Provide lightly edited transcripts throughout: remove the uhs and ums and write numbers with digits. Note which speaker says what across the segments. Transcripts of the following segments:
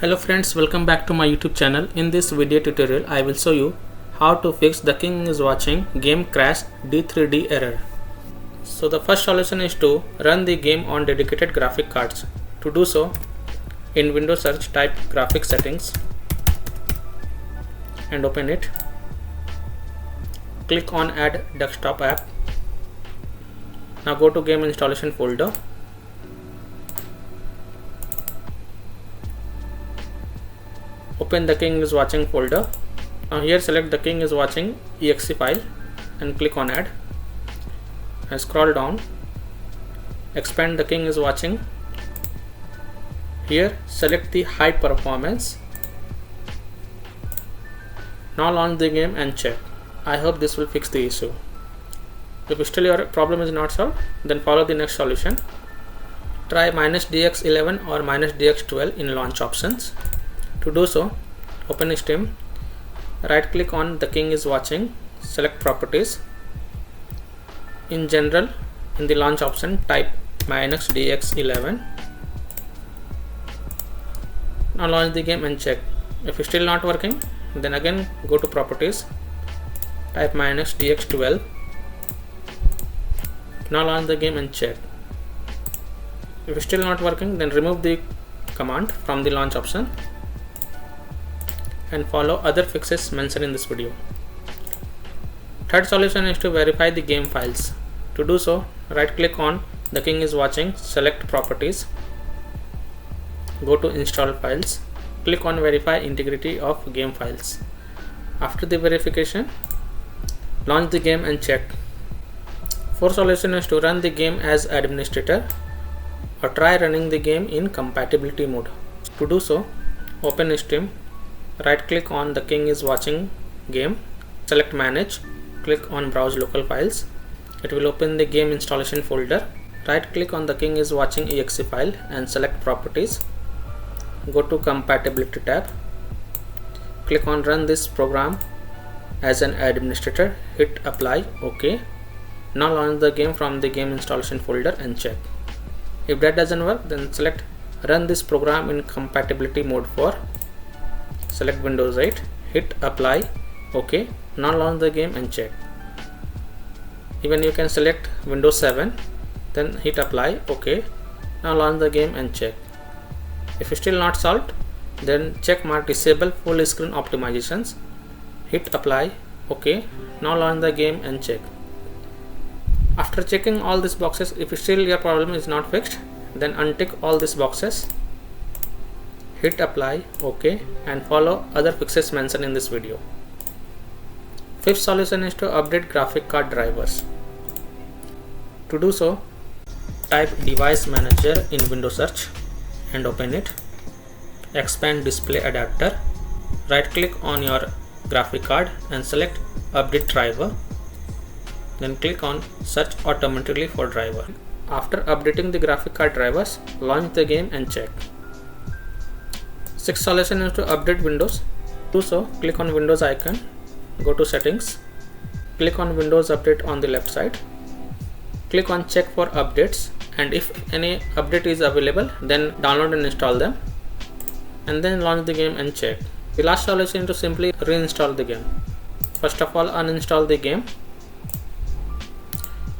Speaker 1: Hello friends, welcome back to my YouTube channel. In this video tutorial, I will show you how to fix the king is watching game crash D3D error. So the first solution is to run the game on dedicated graphic cards. To do so, in Windows search type graphic settings and open it. Click on add desktop app. Now go to game installation folder. Open the king is watching folder. Now here select the king is watching exe file and click on add and scroll down, expand the king is watching. Here select the high performance. Now launch the game and check. I hope this will fix the issue. If still your problem is not solved, then follow the next solution. Try -DX11 or -DX12 in launch options. To do so, open Steam, right click on the king is watching, select properties. In general, in the launch option type -DX11. Now launch the game and check. If it's still not working, then again go to properties, type -DX12. Now launch the game and check. If it's still not working, then remove the command from the launch option and follow other fixes mentioned in this video. Third solution is to verify the game files. To do so, right click on the king is watching, select properties, go to install files, click on verify integrity of game files. After the verification, launch the game and check. Fourth solution is to run the game as administrator or try running the game in compatibility mode. To do so, open Steam, right click on the king is watching game, select manage, click on browse local files. It will open the game installation folder. Right click on the king is watching exe file and select properties, go to compatibility tab, click on run this program as an administrator, hit apply, OK. Now launch the game from the game installation folder and check. If that doesn't work, then select run this program in compatibility mode for, select Windows 8, hit apply, OK. Now launch the game and check. Even you can select Windows 7, then hit apply, OK. Now launch the game and check. If it's still not solved, then check mark disable full screen optimizations, hit apply, OK. Now launch the game and check. After checking all these boxes, if still your problem is not fixed, then untick all these boxes, hit apply, OK, and follow other fixes mentioned in this video. Fifth solution is to update graphic card drivers. To do so, type device manager in Windows search and open it. Expand display adapter, right click on your graphic card and select update driver. Then click on search automatically for driver. After updating the graphic card drivers, launch the game and check. Sixth solution is to update Windows. To do so, click on Windows icon, go to settings, click on Windows update on the left side, click on check for updates, and if any update is available, then download and install them, and then launch the game and check. The last solution is to simply reinstall the game. First of all, uninstall the game,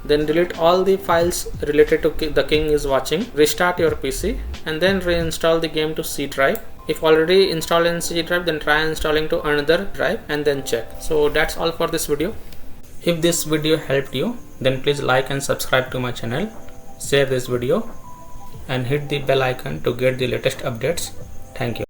Speaker 1: then delete all the files related to the king is watching, restart your PC, and then reinstall the game to C drive. If already installed in C drive, then try installing to another drive and then check. So that's all for this video. If this video helped you, then please like and subscribe to my channel, share this video and hit the bell icon to get the latest updates. Thank you.